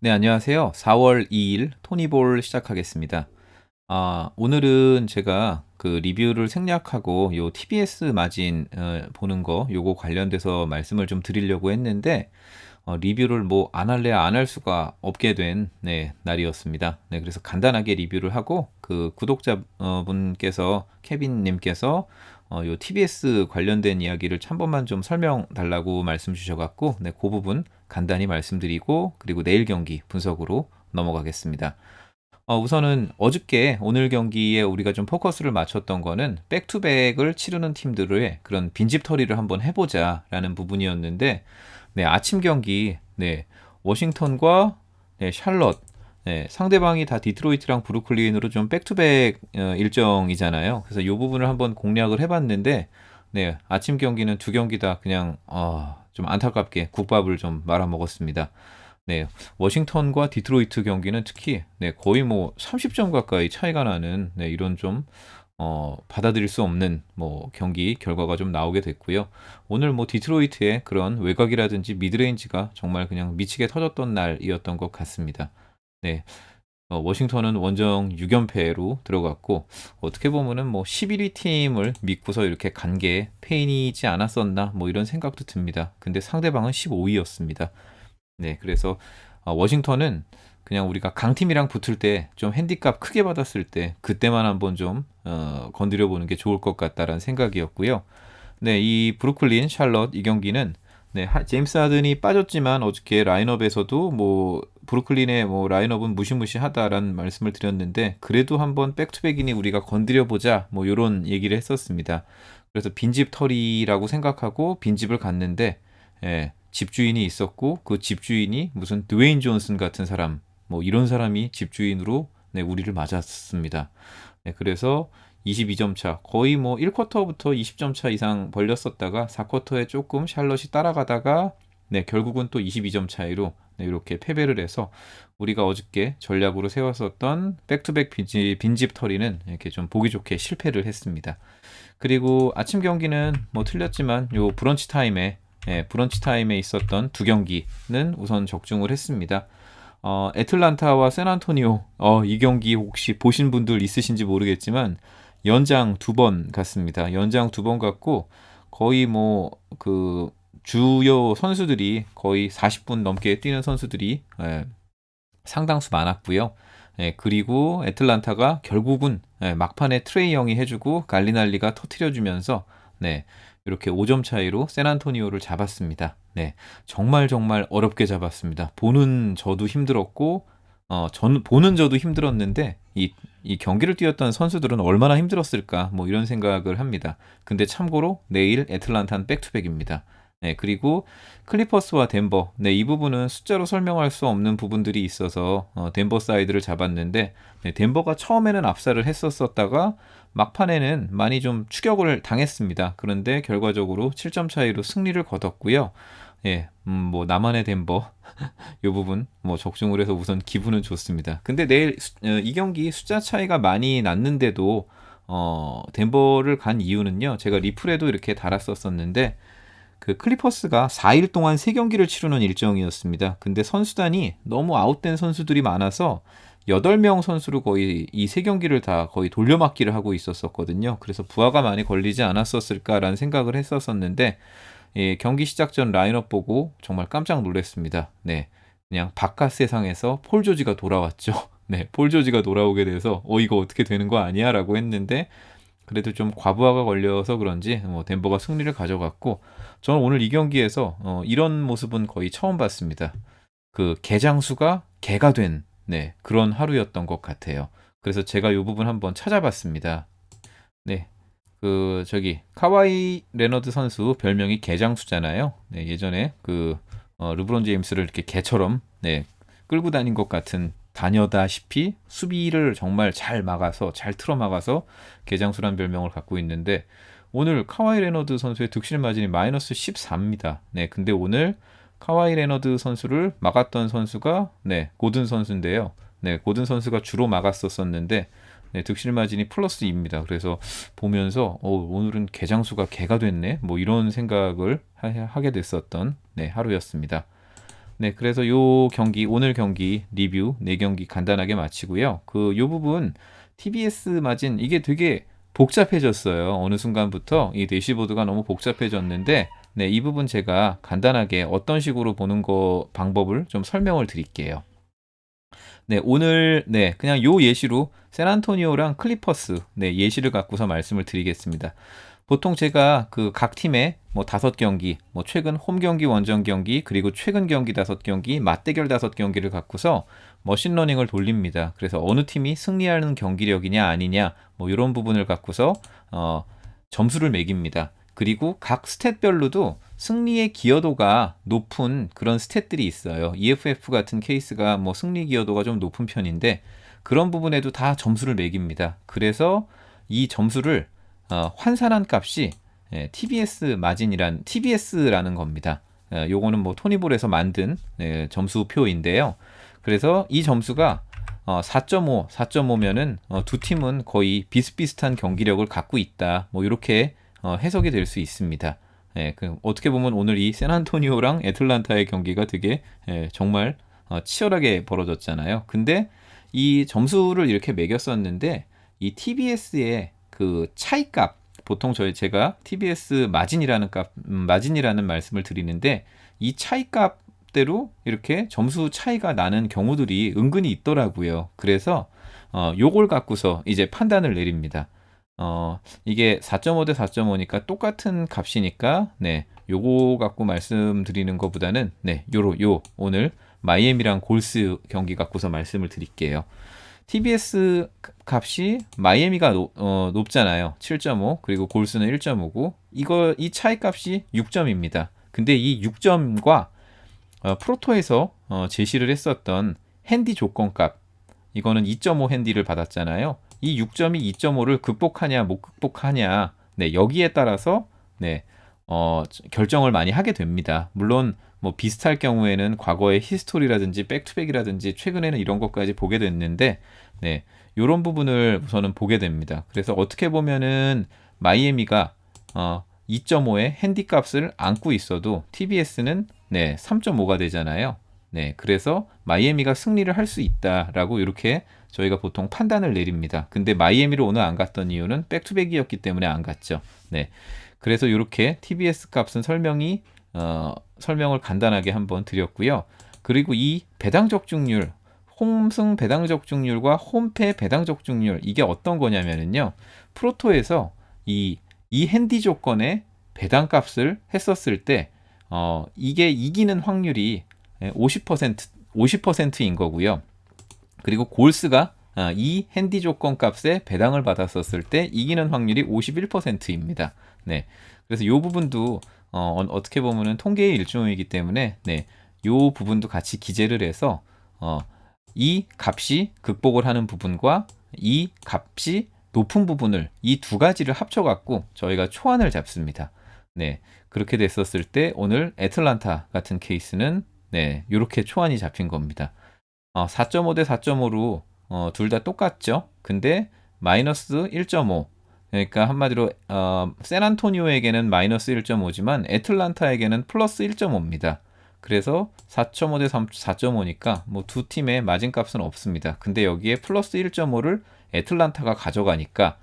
네, 안녕하세요. 4월 2일 토니볼 시작하겠습니다. 오늘은 제가 그 리뷰를 생략하고 요 TBS 마진 보는 거 요거 관련돼서 말씀을 좀 드리려고 했는데 리뷰를 뭐 안 할래야 안 할 수가 없게 된 날이었습니다. 네, 그래서 간단하게 리뷰를 하고 그 구독자 분께서 케빈 님께서 요 TBS 관련된 이야기를 한 번만 좀 설명 달라고 말씀 주셔갖고 그 부분 간단히 말씀드리고 그리고 내일 경기 분석으로 넘어가겠습니다. 우선은 어저께 오늘 경기에 우리가 좀 포커스를 맞췄던 거는 백투백을 치르는 팀들의 그런 빈집털이를 한번 해보자라는 부분이었는데, 네, 아침 경기, 네, 워싱턴과 샬럿, 상대방이 다 디트로이트랑 브루클린으로 좀 백투백 일정이잖아요. 그래서 이 부분을 한번 공략을 해봤는데, 네, 아침 경기는 두 경기 다 그냥 좀 안타깝게 국밥을 좀 말아 먹었습니다. 네, 워싱턴과 디트로이트 경기는 특히 거의 뭐 30점 가까이 차이가 나는 이런 좀 받아들일 수 없는 뭐 경기 결과가 좀 나오게 됐고요. 오늘 뭐 디트로이트의 그런 외곽이라든지 미드레인지가 정말 그냥 미치게 터졌던 날이었던 것 같습니다. 네, 워싱턴은 원정 6연패로 들어갔고 어떻게 보면은 뭐 11위 팀을 믿고서 이렇게 간 게 페인이지 않았었나 뭐 이런 생각도 듭니다. 근데 상대방은 15위였습니다. 네, 그래서 워싱턴은 그냥 우리가 강팀이랑 붙을 때 좀 핸디값 크게 받았을 때 그때만 한번 좀 건드려 보는 게 좋을 것 같다라는 생각이었고요. 네, 이 브루클린 샬럿 이 경기는 제임스 하든이 빠졌지만 어저께 라인업에서도 뭐 브루클린의 뭐 라인업은 무시무시하다라는 말씀을 드렸는데 그래도 한번 백투백이니 우리가 건드려 보자 뭐 이런 얘기를 했었습니다. 그래서 빈집 털이라고 생각하고 빈집을 갔는데 집주인이 있었고 그 집주인이 무슨 드웨인 존슨 같은 사람 뭐 이런 사람이 집주인으로 우리를 맞았습니다. 그래서 22점 차 거의 뭐 1쿼터부터 20점 차 이상 벌렸었다가 4쿼터에 조금 샬럿이 따라가다가 결국은 또 22점 차이로 이렇게 패배를 해서 우리가 어저께 전략으로 세웠었던 백투백 빈집 털이는 이렇게 좀 보기 좋게 실패를 했습니다. 그리고 아침 경기는 뭐 틀렸지만 요 브런치 타임에 있었던 두 경기는 우선 적중을 했습니다. 애틀란타와 샌안토니오 이 경기 혹시 보신 분들 있으신지 모르겠지만 연장 두 번 갔습니다. 연장 두 번 갔고 거의 뭐 그 주요 선수들이 거의 40분 넘게 뛰는 선수들이 상당수 많았고요. 그리고 애틀란타가 결국은 막판에 트레이 영이 해주고 갈리날리가 터트려주면서 이렇게 5점 차이로 샌안토니오를 잡았습니다. 정말 정말 어렵게 잡았습니다. 보는 저도 힘들었고 보는 저도 힘들었는데 이 경기를 뛰었던 선수들은 얼마나 힘들었을까 뭐 이런 생각을 합니다. 근데 참고로 내일 애틀란타는 백투백입니다. 그리고 클리퍼스와 덴버, 이 부분은 숫자로 설명할 수 없는 부분들이 있어서 덴버 사이드를 잡았는데 덴버가 처음에는 압살을 했었다가 막판에는 많이 좀 추격을 당했습니다. 그런데 결과적으로 7점 차이로 승리를 거뒀고요. 뭐 나만의 덴버 이 부분 뭐 적중을 해서 우선 기분은 좋습니다. 근데 내일 이 경기 숫자 차이가 많이 났는데도 덴버를 간 이유는요. 제가 리플에도 이렇게 달았었었는데 그 클리퍼스가 4일 동안 3경기를 치르는 일정이었습니다. 근데 선수단이 너무 아웃된 선수들이 많아서 8명 선수로 거의 이 3경기를 다 거의 돌려막기를 하고 있었거든요. 그래서 부하가 많이 걸리지 않았었을까라는 생각을 했었는데 경기 시작 전 라인업 보고 정말 깜짝 놀랐습니다. 그냥 바깥 세상에서 폴 조지가 돌아왔죠. 폴 조지가 돌아오게 돼서 이거 어떻게 되는 거 아니야? 라고 했는데 그래도 좀 과부하가 걸려서 그런지 뭐 덴버가 승리를 가져갔고 저는 오늘 이 경기에서 이런 모습은 거의 처음 봤습니다. 그 개장수가 개가 된 그런 하루였던 것 같아요. 그래서 제가 이 부분 한번 찾아봤습니다. 그 저기 카와이 레너드 선수 별명이 개장수잖아요. 예전에 그 르브론 제임스를 이렇게 개처럼 끌고 다닌 것 같은 다녀다시피 수비를 정말 잘 막아서 잘 틀어 막아서 개장수란 별명을 갖고 있는데 오늘 카와이 레너드 선수의 득실 마진이 마이너스 14입니다. 근데 오늘 카와이 레너드 선수를 막았던 선수가 고든 선수인데요. 고든 선수가 주로 막았었는데 득실 마진이 플러스 2입니다. 그래서 보면서 오늘은 개장수가 개가 됐네. 뭐 이런 생각을 하게 됐었던 하루였습니다. 네, 그래서 요 경기, 오늘 경기 리뷰 4경기 간단하게 마치고요. 요 부분 TBS 마진 이게 되게 복잡해졌어요. 어느 순간부터 이 대시보드가 너무 복잡해졌는데, 네, 이 부분 제가 간단하게 어떤 식으로 보는 거 방법을 좀 설명을 드릴게요. 네, 오늘 네, 그냥 요 예시로 샌안토니오랑 클리퍼스 네, 예시를 갖고서 말씀을 드리겠습니다. 보통 제가 그 각 팀의 뭐 5경기, 뭐 최근 홈 경기, 원정 경기, 그리고 최근 경기 5경기, 맞대결 5경기를 갖고서 머신러닝을 돌립니다. 그래서 어느 팀이 승리하는 경기력이냐 아니냐 뭐 이런 부분을 갖고서 점수를 매깁니다. 그리고 각 스탯별로도 승리의 기여도가 높은 그런 스탯들이 있어요. EFF 같은 케이스가 뭐 승리 기여도가 좀 높은 편인데 그런 부분에도 다 점수를 매깁니다. 그래서 이 점수를 환산한 값이 TBS라는 겁니다. 요거는 뭐 토니볼에서 만든 점수표인데요. 그래서 이 점수가 4.5, 4.5면은 두 팀은 거의 비슷비슷한 경기력을 갖고 있다. 뭐 이렇게 해석이 될 수 있습니다. 어떻게 보면 오늘 이 샌안토니오랑 애틀란타의 경기가 되게 정말 치열하게 벌어졌잖아요. 근데 이 점수를 이렇게 매겼었는데 이 TBS의 그 차이값, 보통 제가 TBS 마진이라는 말씀을 드리는데 이 차이값대로 이렇게 점수 차이가 나는 경우들이 은근히 있더라고요. 그래서 요걸 갖고서 이제 판단을 내립니다. 이게 4.5 대 4.5니까 똑같은 값이니까, 네, 요거 갖고 말씀드리는 것보다는, 네, 오늘 마이애미랑 골스 경기 갖고서 말씀을 드릴게요. TBS 값이 마이애미가 높잖아요. 7.5, 그리고 골스는 1.5고, 이 차이 값이 6점입니다. 근데 이 6점과 프로토에서 제시를 했었던 핸디 조건값, 이거는 2.5 핸디를 받았잖아요. 이 6점이 2.5를 극복하냐 못 극복하냐, 네, 여기에 따라서 네, 결정을 많이 하게 됩니다. 물론 뭐 비슷할 경우에는 과거의 히스토리라든지 백투백이라든지 최근에는 이런 것까지 보게 됐는데, 네, 이런 부분을 우선은 보게 됩니다. 그래서 어떻게 보면은 마이애미가 2.5의 핸디값을 안고 있어도 TBS는 네, 3.5가 되잖아요. 네, 그래서 마이애미가 승리를 할 수 있다라고 이렇게 저희가 보통 판단을 내립니다. 근데 마이애미로 오늘 안 갔던 이유는 백투백이었기 때문에 안 갔죠. 네, 그래서 이렇게 TBS 값은 설명을 간단하게 한번 드렸고요. 그리고 이 배당 적중률, 홈승 배당 적중률과 홈패 배당 적중률, 이게 어떤 거냐면요, 프로토에서 이 핸디 조건의 배당 값을 했었을 때 이게 이기는 확률이 50%인 거고요. 그리고 골스가 이 핸디 조건 값에 배당을 받았었을 때 이기는 확률이 51%입니다. 네. 그래서 이 부분도 어떻게 보면은 통계의 일종이기 때문에, 네, 이 부분도 같이 기재를 해서 이 값이 극복을 하는 부분과 이 값이 높은 부분을, 이 두 가지를 합쳐갖고 저희가 초안을 잡습니다. 네, 그렇게 됐었을 때 오늘 애틀란타 같은 케이스는 네, 이렇게 초안이 잡힌 겁니다. 4.5 대 4.5로 둘 다 똑같죠. 근데 마이너스 1.5. 그러니까 한마디로 샌안토니오에게는 마이너스 1.5지만 애틀란타에게는 플러스 1.5입니다. 그래서 4.5 대 4.5니까 뭐 두 팀의 마진값은 없습니다. 근데 여기에 플러스 1.5를 애틀란타가 가져가니까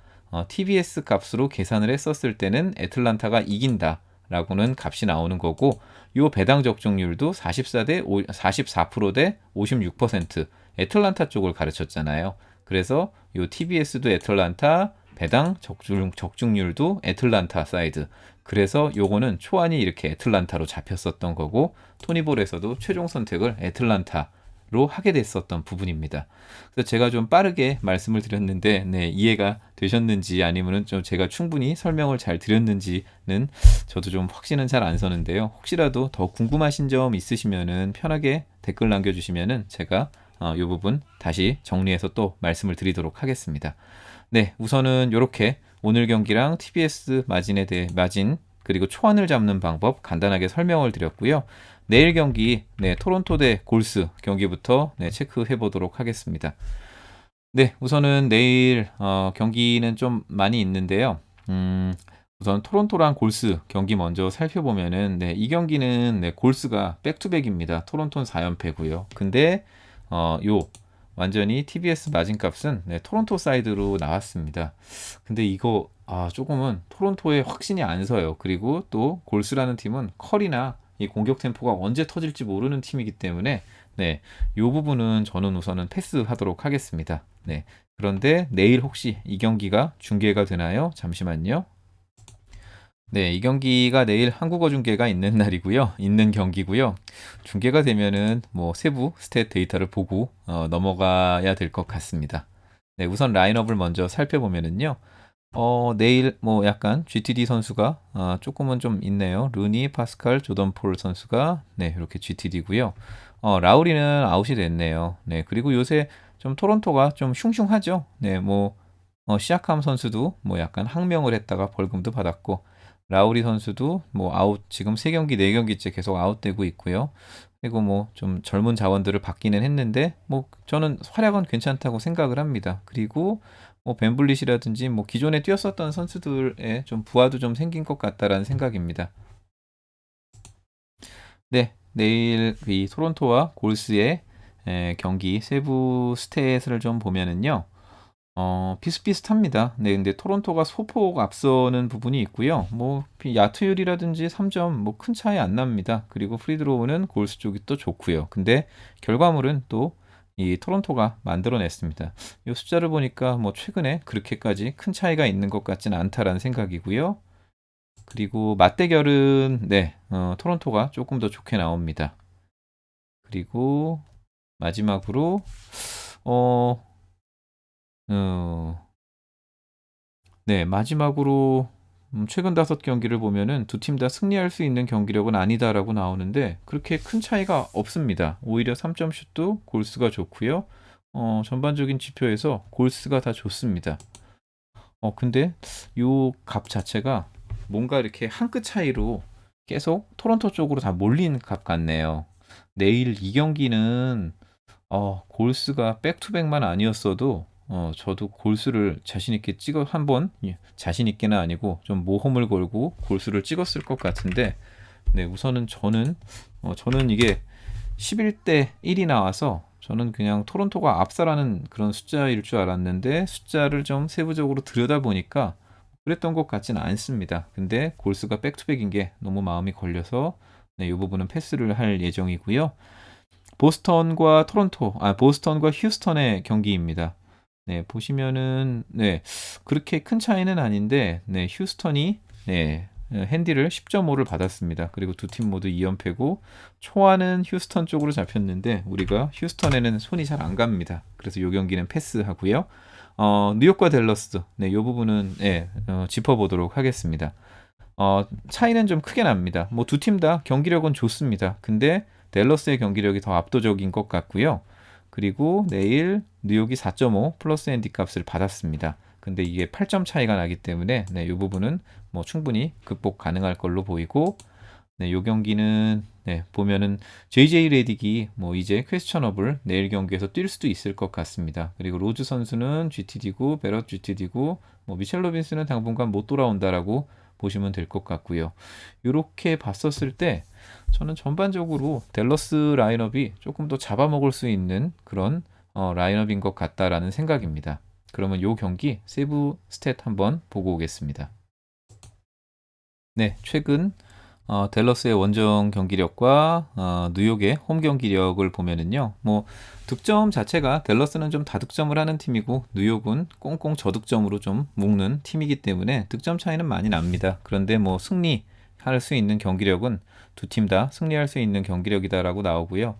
TBS 값으로 계산을 했었을 때는 애틀란타가 이긴다 라고는 값이 나오는 거고, 요 배당 적중률도 44% 대 56%, 애틀란타 쪽을 가르쳤잖아요. 그래서 요 TBS도 애틀란타, 배당 적중률도 애틀란타 사이드. 그래서 요거는 초안이 이렇게 애틀란타로 잡혔었던 거고, 토니볼에서도 최종 선택을 애틀란타로 하게 됐었던 부분입니다. 그래서 제가 좀 빠르게 말씀을 드렸는데, 네, 이해가 되셨는지 아니면은 좀 제가 충분히 설명을 잘 드렸는지는 저도 좀 확신은 잘 안 서는데요. 혹시라도 더 궁금하신 점 있으시면은 편하게 댓글 남겨주시면은 제가 이 부분 다시 정리해서 또 말씀을 드리도록 하겠습니다. 네, 우선은 이렇게 오늘 경기랑 TBS 마진 그리고 초안을 잡는 방법 간단하게 설명을 드렸고요. 내일 경기, 네, 토론토 대 골스 경기부터 네, 체크해 보도록 하겠습니다. 네, 우선은 내일 경기는 좀 많이 있는데요. 우선 토론토랑 골스 경기 먼저 살펴보면은 네, 이 경기는 네, 골스가 백투백입니다. 토론토는 4연패고요. 근데 요 완전히 TBS 마진값은 네, 토론토 사이드로 나왔습니다. 근데 이거 조금은 토론토에 확신이 안 서요. 그리고 또 골스라는 팀은 컬이나 이 공격 템포가 언제 터질지 모르는 팀이기 때문에 네, 요 부분은 저는 우선은 패스하도록 하겠습니다. 네. 그런데 내일 혹시 이 경기가 중계가 되나요? 잠시만요. 네, 이 경기가 내일 한국어 중계가 있는 날이고요. 있는 경기고요. 중계가 되면은 뭐 세부 스탯 데이터를 보고 넘어가야 될 것 같습니다. 네, 우선 라인업을 먼저 살펴보면은요. 내일 뭐 약간 GTD 선수가 조금은 좀 있네요. 루니, 파스칼, 조던 폴 선수가 네, 이렇게 GTD고요. 라우리는 아웃이 됐네요. 네, 그리고 요새 좀 토론토가 좀 슝슝하죠. 네, 뭐 시아캄 선수도 뭐 약간 항명을 했다가 벌금도 받았고 라우리 선수도 뭐 아웃 지금 3경기 4경기째 계속 아웃되고 있고요. 그리고 뭐 좀 젊은 자원들을 받기는 했는데 뭐 저는 활약은 괜찮다고 생각을 합니다. 그리고 뭐 벤블릿이라든지 뭐 기존에 뛰었었던 선수들의 좀 부하도 좀 생긴 것 같다라는 생각입니다. 네, 내일 이 토론토와 골스의 경기 세부 스탯을 좀 보면은요. 비슷비슷합니다. 네, 근데 토론토가 소폭 앞서는 부분이 있고요. 뭐 야투율이라든지 3점 뭐 큰 차이 안 납니다. 그리고 프리드로우는 골스 쪽이 또 좋고요. 근데 결과물은 또 이 토론토가 만들어냈습니다. 이 숫자를 보니까 뭐 최근에 그렇게까지 큰 차이가 있는 것 같지는 않다라는 생각이고요. 그리고 맞대결은 네, 토론토가 조금 더 좋게 나옵니다. 그리고 마지막으로 어, 어, 네, 마지막으로 최근 5경기를 보면은 두 팀 다 승리할 수 있는 경기력은 아니다라고 나오는데 그렇게 큰 차이가 없습니다. 오히려 3점 슛도 골스가 좋고요. 전반적인 지표에서 골스가 다 좋습니다. 근데 요 값 자체가 뭔가 이렇게 한 끗 차이로 계속 토론토 쪽으로 다 몰린 값 같네요. 내일 이 경기는 골스가 백투백만 아니었어도 저도 골스를 자신 있게 찍어 한번 자신 있게는 아니고 좀 모험을 걸고 골스를 찍었을 것 같은데 네, 우선은 저는 이게 11대 1이 나와서 저는 그냥 토론토가 압살하는 그런 숫자일 줄 알았는데 숫자를 좀 세부적으로 들여다보니까 그랬던 것 같지는 않습니다. 근데 골스가 백투백인 게 너무 마음이 걸려서 네, 이 부분은 패스를 할 예정이고요. 보스턴과 휴스턴의 경기입니다. 네, 보시면은 네, 그렇게 큰 차이는 아닌데 네, 휴스턴이 네, 핸디를 10.5를 받았습니다. 그리고 두 팀 모두 2연패고 초안은 휴스턴 쪽으로 잡혔는데 우리가 휴스턴에는 손이 잘 안 갑니다. 그래서 이 경기는 패스하고요. 뉴욕과 댈러스 네, 이 부분은 네, 짚어보도록 하겠습니다. 차이는 좀 크게 납니다. 뭐 두 팀 다 경기력은 좋습니다. 근데 댈러스의 경기력이 더 압도적인 것 같고요. 그리고 내일 뉴욕이 4.5 플러스 핸디 값을 받았습니다. 근데 이게 8점 차이가 나기 때문에 네, 이 부분은 뭐 충분히 극복 가능할 걸로 보이고 네, 요 경기는 네, 보면은 JJ 레딕이 뭐 이제 퀘스천업을 내일 경기에서 뛸 수도 있을 것 같습니다. 그리고 로즈 선수는 GTD고 베럿 GTD고 뭐 미첼 로빈스는 당분간 못 돌아온다라고 보시면 될 것 같고요. 이렇게 봤었을 때 저는 전반적으로 댈러스 라인업이 조금 더 잡아먹을 수 있는 그런 라인업인 것 같다라는 생각입니다. 그러면 요 경기 세부 스탯 한번 보고 오겠습니다. 네, 최근 댈러스의 원정 경기력과 뉴욕의 홈 경기력을 보면은요, 뭐 득점 자체가 댈러스는 좀 다득점을 하는 팀이고 뉴욕은 꽁꽁 저득점으로 좀 묶는 팀이기 때문에 득점 차이는 많이 납니다. 그런데 뭐 승리할 수 있는 경기력은 두 팀 다 승리할 수 있는 경기력이다라고 나오고요.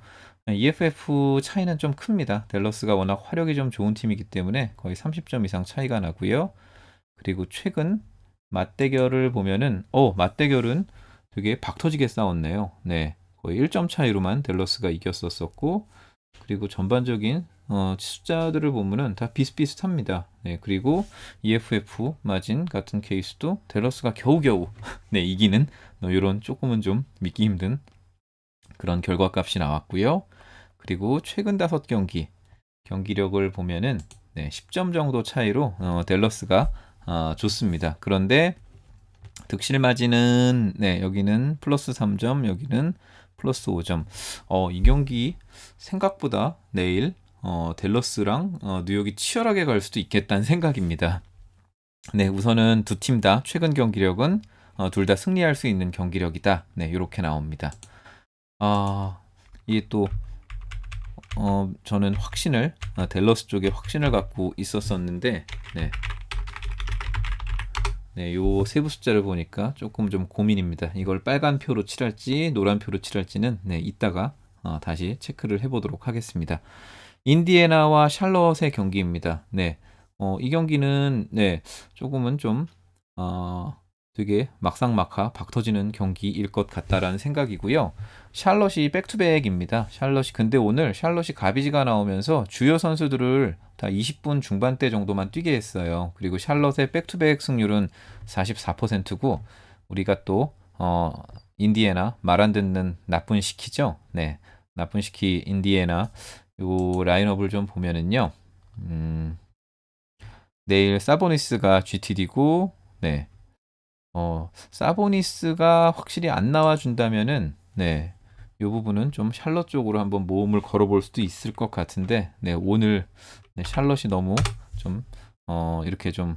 EFF 차이는 좀 큽니다. 댈러스가 워낙 화력이 좀 좋은 팀이기 때문에 거의 30점 이상 차이가 나고요. 그리고 최근 맞대결을 보면은 맞대결은 되게 박터지게 싸웠네요. 네. 거의 1점 차이로만 댈러스가 이겼었었고 그리고 전반적인 숫자들을 보면은 다 비슷비슷합니다. 네. 그리고 EFF 마진 같은 케이스도 댈러스가 겨우겨우 네, 이기는 이런 조금은 좀 믿기 힘든 그런 결과값이 나왔고요. 그리고 최근 5경기 경기력을 보면은 네, 10점 정도 차이로 댈러스가 좋습니다. 그런데 득실 마진은 네, 여기는 플러스 3점, 여기는 플러스 5점. 이 경기 생각보다 내일 댈러스랑 뉴욕이 치열하게 갈 수도 있겠다는 생각입니다. 네, 우선은 두 팀 다 최근 경기력은 둘 다 승리할 수 있는 경기력이다. 네, 이렇게 나옵니다. 이게 또 저는 확신을 댈러스 쪽에 확신을 갖고 있었었는데 네. 네, 요 세부 숫자를 보니까 조금 좀 고민입니다. 이걸 빨간 표로 칠할지 노란 표로 칠할지는 네, 이따가 다시 체크를 해보도록 하겠습니다. 인디애나와 샬럿의 경기입니다. 네, 이 경기는 네, 조금은 좀 되게 막상막하 박 터지는 경기일 것 같다라는 생각이고요. 샬럿이 백투백입니다. 샬럿이 근데 오늘 샬럿이 가비지가 나오면서 주요 선수들을 다 20분 중반대 정도만 뛰게 했어요. 그리고 샬럿의 백투백 승률은 44%고 우리가 또 인디애나 말 안 듣는 나쁜 시키죠. 네, 나쁜 시키 인디애나 요 라인업을 좀 보면은요. 내일 사보니스가 GTD고 네. 사보니스가 확실히 안 나와준다면은, 네, 이 부분은 좀 샬럿 쪽으로 한번 모험을 걸어볼 수도 있을 것 같은데, 네, 오늘 네, 샬럿이 너무 좀, 이렇게 좀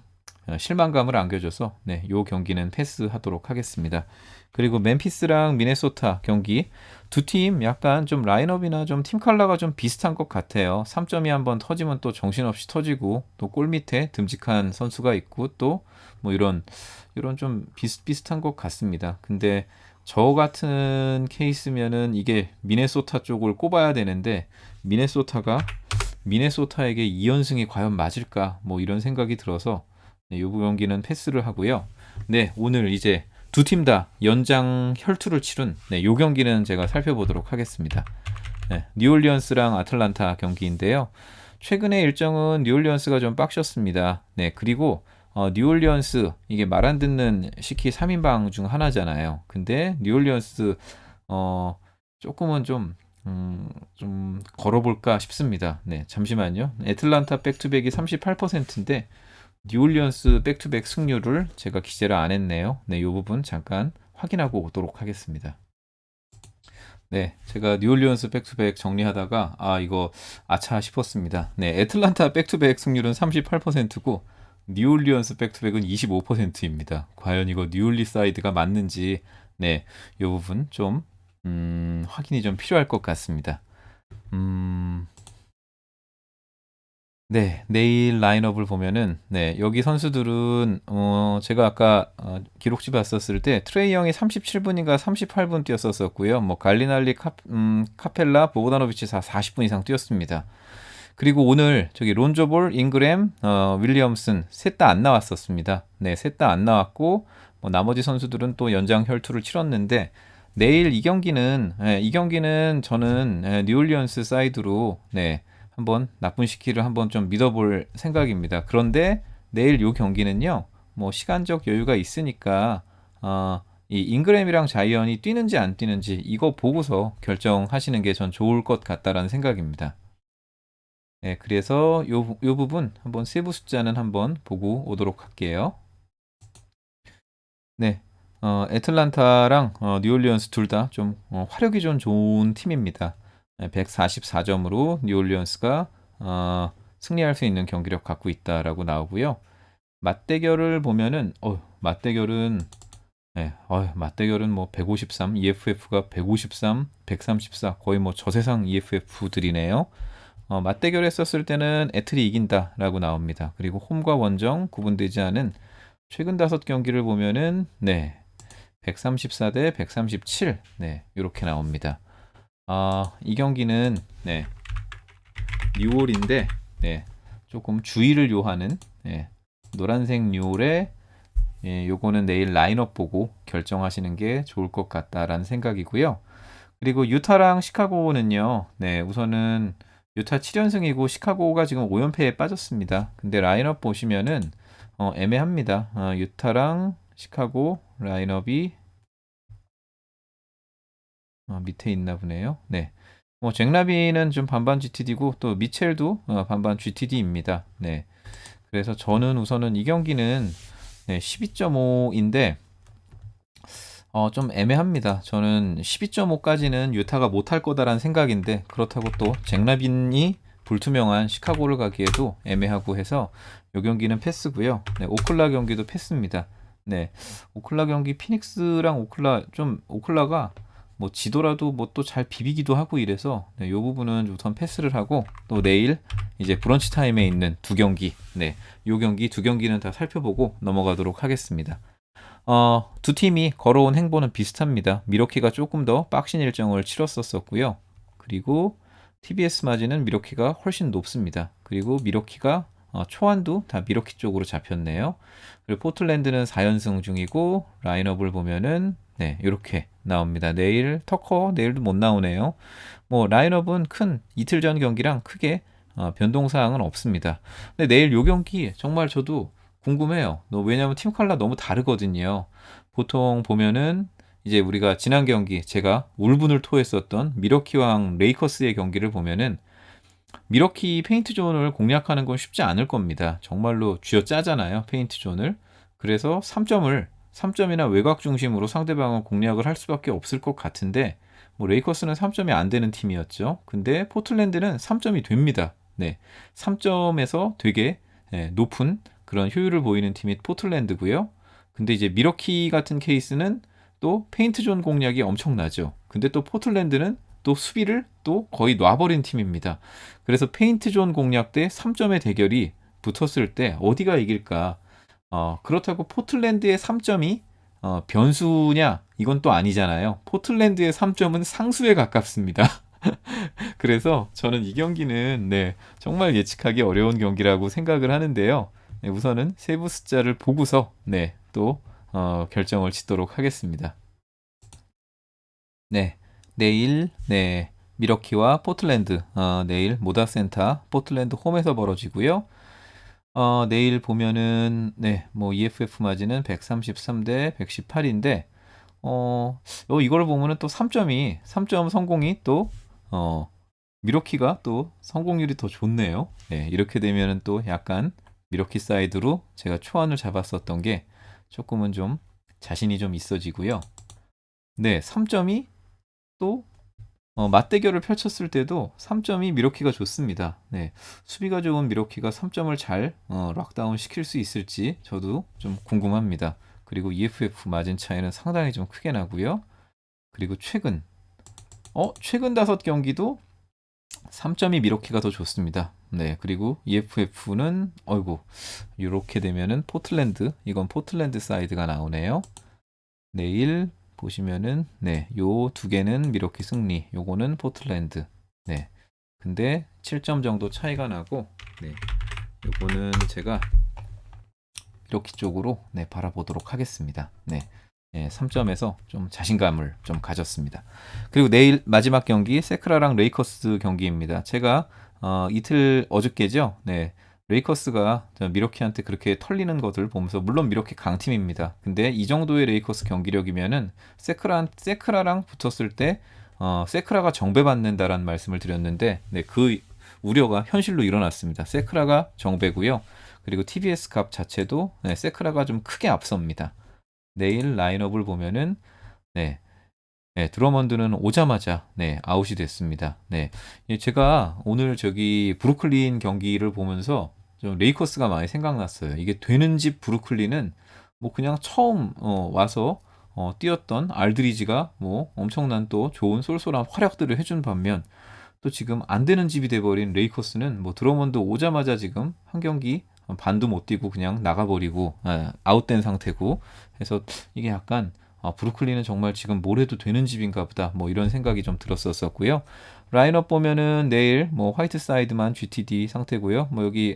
실망감을 안겨줘서, 네, 요 경기는 패스하도록 하겠습니다. 그리고 멤피스랑 미네소타 경기 두 팀 약간 좀 라인업이나 좀 팀 컬러가 좀 비슷한 것 같아요. 3점이 한번 터지면 또 정신없이 터지고 또 골 밑에 듬직한 선수가 있고 또 뭐 이런 좀 비슷비슷한 것 같습니다. 근데 저 같은 케이스면은 이게 미네소타 쪽을 꼽아야 되는데 미네소타에게 2연승이 과연 맞을까 뭐 이런 생각이 들어서 네, 이 경기는 패스를 하고요. 네, 오늘 이제 두 팀 다 연장 혈투를 치른 네, 요 경기는 제가 살펴보도록 하겠습니다. 네, 뉴올리언스랑 아틀란타 경기인데요. 최근에 일정은 뉴올리언스가 좀 빡셨습니다. 네, 그리고 뉴올리언스 이게 말 안 듣는 시키 3인방 중 하나잖아요. 근데 뉴올리언스 조금은 좀 걸어볼까 싶습니다. 네, 잠시만요. 애틀란타 백투백이 38%인데 뉴올리언스 백투백 승률을 제가 기재를 안 했네요. 네, 이 부분 잠깐 확인하고 오도록 하겠습니다. 네, 제가 뉴올리언스 백투백 정리하다가 이거 아차 싶었습니다. 네, 애틀란타 백투백 승률은 38%고 뉴올리언스 백투백은 25%입니다. 과연 이거 뉴올리 사이드가 맞는지 네, 이 부분 좀 확인이 좀 필요할 것 같습니다. 네, 내일 라인업을 보면은 네, 여기 선수들은 제가 아까 기록지 봤었을 때 트레이 형이 37분인가 38분 뛰었었고요. 뭐 갈리날리, 카펠라, 보고다노비치 40분 이상 뛰었습니다. 그리고 오늘 저기 론조볼, 잉그램, 윌리엄슨 셋 다 안 나왔었습니다. 네, 셋 다 안 나왔고 뭐 나머지 선수들은 또 연장 혈투를 치렀는데 내일 이 경기는 저는 뉴올리언스 사이드로 네, 한번 나쁜 시키를 한번 좀 믿어볼 생각입니다. 그런데 내일 요 경기는요, 뭐 시간적 여유가 있으니까 이 잉그램이랑 자이언이 뛰는지 안 뛰는지 이거 보고서 결정하시는 게 전 좋을 것 같다라는 생각입니다. 네, 그래서 요 부분 한번 세부 숫자는 한번 보고 오도록 할게요. 네, 애틀란타랑 뉴올리언스 둘 다 좀 화력이 좀 좋은 팀입니다. 144점으로 뉴올리언스가 승리할 수 있는 경기력 갖고 있다라고 나오고요. 맞대결을 보면은 맞대결은 뭐 153, EFF가 153, 134 거의 뭐 저세상 EFF들이네요. 맞대결 했었을 때는 애틀이 이긴다라고 나옵니다. 그리고 홈과 원정 구분되지 않은 최근 5경기를 보면은 네. 134 대 137. 네. 이렇게 나옵니다. 이 경기는 네. 뉴올인데 네. 조금 주의를 요하는 네. 노란색 뉴올에 요거는 내일 라인업 보고 결정하시는 게 좋을 것 같다라는 생각이고요. 그리고 유타랑 시카고는요. 네. 우선은 유타 7연승이고 시카고가 지금 5연패에 빠졌습니다. 근데 라인업 보시면은 애매합니다. 유타랑 시카고 라인업이 밑에 있나 보네요. 네. 뭐 잭라비는 좀 반반 GTD고 또 미첼도 반반 GTD입니다. 네. 그래서 저는 우선은 이 경기는 네, 12.5인데 좀 애매합니다. 저는 12.5까지는 유타가 못할 거다라는 생각인데 그렇다고 또 잭 라빈이 불투명한 시카고를 가기에도 애매하고 해서 요 경기는 패스고요. 네, 오클라 경기도 패스입니다. 네, 오클라 경기 피닉스랑 오클라가 뭐 지더라도 뭐 또 잘 비비기도 하고 이래서 네, 요 부분은 우선 패스를 하고 또 내일 이제 브런치 타임에 있는 두 경기, 네, 요 경기 두 경기는 다 살펴보고 넘어가도록 하겠습니다. 두 팀이 걸어온 행보는 비슷합니다. 미러키가 조금 더 빡신 일정을 치렀었고요. 그리고 TBS 마진은 미러키가 훨씬 높습니다. 그리고 미러키가 초안도 다 미러키 쪽으로 잡혔네요. 그리고 포틀랜드는 4연승 중이고 라인업을 보면은 네, 이렇게 나옵니다. 내일 터커 내일도 못 나오네요. 뭐 라인업은 큰 이틀 전 경기랑 크게 변동 사항은 없습니다. 근데 내일 요 경기 정말 저도 궁금해요. 왜냐면 팀 컬러 너무 다르거든요. 보통 보면은 이제 우리가 지난 경기 제가 울분을 토했었던 미러키왕 레이커스의 경기를 보면은 미러키 페인트 존을 공략하는 건 쉽지 않을 겁니다. 정말로 쥐어짜잖아요, 페인트 존을. 그래서 3점이나 외곽 중심으로 상대방은 공략을 할 수밖에 없을 것 같은데 뭐 레이커스는 3점이 안 되는 팀이었죠. 근데 포틀랜드는 3점이 됩니다. 네. 3점에서 되게 높은 그런 효율을 보이는 팀이 포틀랜드고요. 근데 이제 미러키 같은 케이스는 또 페인트 존 공략이 엄청나죠. 근데 또 포틀랜드는 또 수비를 또 거의 놔버린 팀입니다. 그래서 페인트 존 공략 대 3점의 대결이 붙었을 때 어디가 이길까? 그렇다고 포틀랜드의 3점이 변수냐? 이건 또 아니잖아요. 포틀랜드의 3점은 상수에 가깝습니다. 그래서 저는 이 경기는 네, 정말 예측하기 어려운 경기라고 생각을 하는데요. 네, 우선은 세부 숫자를 보고서 네, 또 결정을 짓도록 하겠습니다. 네, 내일 네, 미러키와 포틀랜드 내일 모다센터 포틀랜드 홈에서 벌어지고요. 내일 보면은 네, 뭐 EFF 마진은 133 대 118인데 이걸 보면은 또 3점 성공이 또 미러키가 또 성공률이 더 좋네요. 네, 이렇게 되면은 또 약간 미러키 사이드로 제가 초안을 잡았었던 게 조금은 좀 자신이 좀 있어지고요. 네, 3점이 또 맞대결을 펼쳤을 때도 3점이 미러키가 좋습니다. 네, 수비가 좋은 미러키가 3점을 잘 락다운 시킬 수 있을지 저도 좀 궁금합니다. 그리고 EFF 마진 차이는 상당히 좀 크게 나고요. 그리고 최근 5경기도 3점이 미러키가 더 좋습니다. 네, 그리고 EFF는 이렇게 되면은 이건 포틀랜드 사이드가 나오네요. 내일 보시면은 네, 요 두 개는 미러키 승리, 요거는 포틀랜드. 네. 근데 7점 정도 차이가 나고 네. 요거는 제가 미러키 쪽으로 네, 바라보도록 하겠습니다. 네. 3점에서 좀 자신감을 좀 가졌습니다. 그리고 내일 마지막 경기 세크라랑 레이커스 경기입니다. 제가 어저께죠. 네. 레이커스가 미러키한테 그렇게 털리는 것을 보면서 물론 미러키 강팀입니다. 근데 이 정도의 레이커스 경기력이면은 세크라랑 붙었을 때 세크라가 정배받는다라는 말씀을 드렸는데 네, 그 우려가 현실로 일어났습니다. 세크라가 정배고요. 그리고 TBS 값 자체도 네, 세크라가 좀 크게 앞섭니다. 내일 라인업을 보면은 네, 네, 드러먼드는 오자마자 네, 아웃이 됐습니다. 네, 제가 오늘 저기 브루클린 경기를 보면서 좀 레이커스가 많이 생각났어요. 이게 되는 집 브루클린은 뭐 그냥 처음 와서 뛰었던 알드리지가 뭐 엄청난 또 좋은 쏠쏠한 활약들을 해준 반면 또 지금 안 되는 집이 돼버린 레이커스는 뭐 드러먼드 오자마자 지금 한 경기 반도 못 뛰고 그냥 나가버리고 아웃된 상태고 해서 이게 약간 브루클린은 정말 지금 뭘 해도 되는 집인가 보다 뭐 이런 생각이 좀 들었었고요. 라인업 보면은 내일 뭐 화이트사이드만 GTD 상태고요. 뭐 여기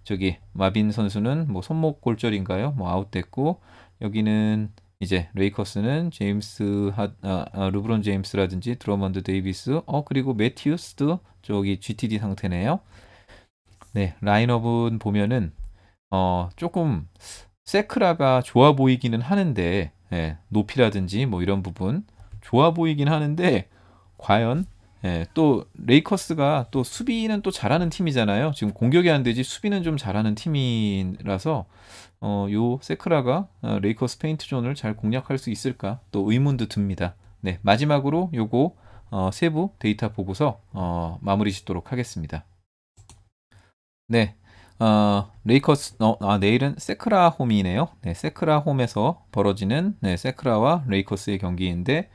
저기 마빈 선수는 뭐 손목 골절인가요? 뭐 아웃됐고 여기는 이제 레이커스는 르브론 제임스라든지 드러먼드 데이비스 그리고 매튜스도 저기 GTD 상태네요. 네, 라인업은 보면은 조금 세크라가 좋아 보이기는 하는데 높이라든지 뭐 이런 부분 좋아 보이긴 하는데 과연 예, 또 레이커스가 또 수비는 또 잘하는 팀이잖아요. 지금 공격이 안 되지 수비는 좀 잘하는 팀이라서 요 세크라가 레이커스 페인트 존을 잘 공략할 수 있을까 또 의문도 듭니다. 네, 마지막으로 요거 세부 데이터 보고서 마무리 짓도록 하겠습니다. 네, 레이커스 내일은 세크라 홈이네요. 네, 세크라 홈에서 벌어지는 네, 세크라와 레이커스의 경기인데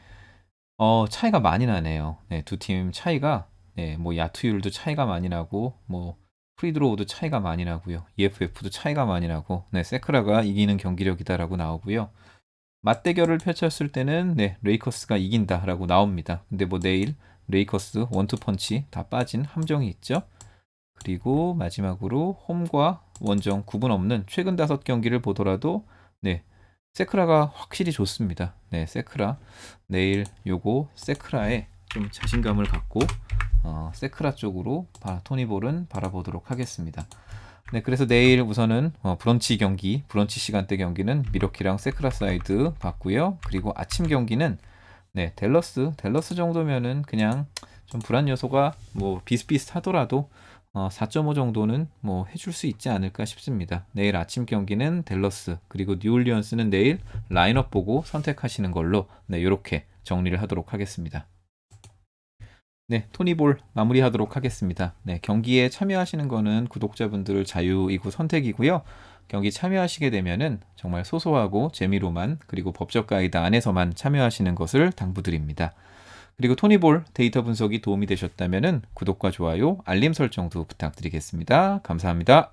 차이가 많이 나네요. 네, 두 팀 차이가 네, 뭐 야투율도 차이가 많이 나고 뭐 프리드로우도 차이가 많이 나고요. EFF도 차이가 많이 나고 네, 세크라가 이기는 경기력이다라고 나오고요. 맞대결을 펼쳤을 때는 네, 레이커스가 이긴다라고 나옵니다. 근데 뭐 내일 레이커스 원투펀치 다 빠진 함정이 있죠. 그리고 마지막으로 홈과 원정 구분 없는 최근 5경기를 보더라도 네, 세크라가 확실히 좋습니다. 네, 세크라 내일 요거 세크라에 좀 자신감을 갖고 세크라 쪽으로 토니볼은 바라보도록 하겠습니다. 네, 그래서 내일 우선은 브런치 경기, 브런치 시간대 경기는 미러키랑 세크라 사이드 봤고요. 그리고 아침 경기는 네, 댈러스 정도면은 그냥 좀 불안 요소가 뭐 비슷비슷하더라도 4.5 정도는 뭐 해줄 수 있지 않을까 싶습니다. 내일 아침 경기는 댈러스 그리고 뉴올리언스는 내일 라인업 보고 선택하시는 걸로 네, 이렇게 정리를 하도록 하겠습니다. 네, 토니볼 마무리하도록 하겠습니다. 네, 경기에 참여하시는 거는 구독자분들 자유이고 선택이고요. 경기 참여하시게 되면은 정말 소소하고 재미로만 그리고 법적 가이드 안에서만 참여하시는 것을 당부드립니다. 그리고 토니볼 데이터 분석이 도움이 되셨다면은 구독과 좋아요, 알림 설정도 부탁드리겠습니다. 감사합니다.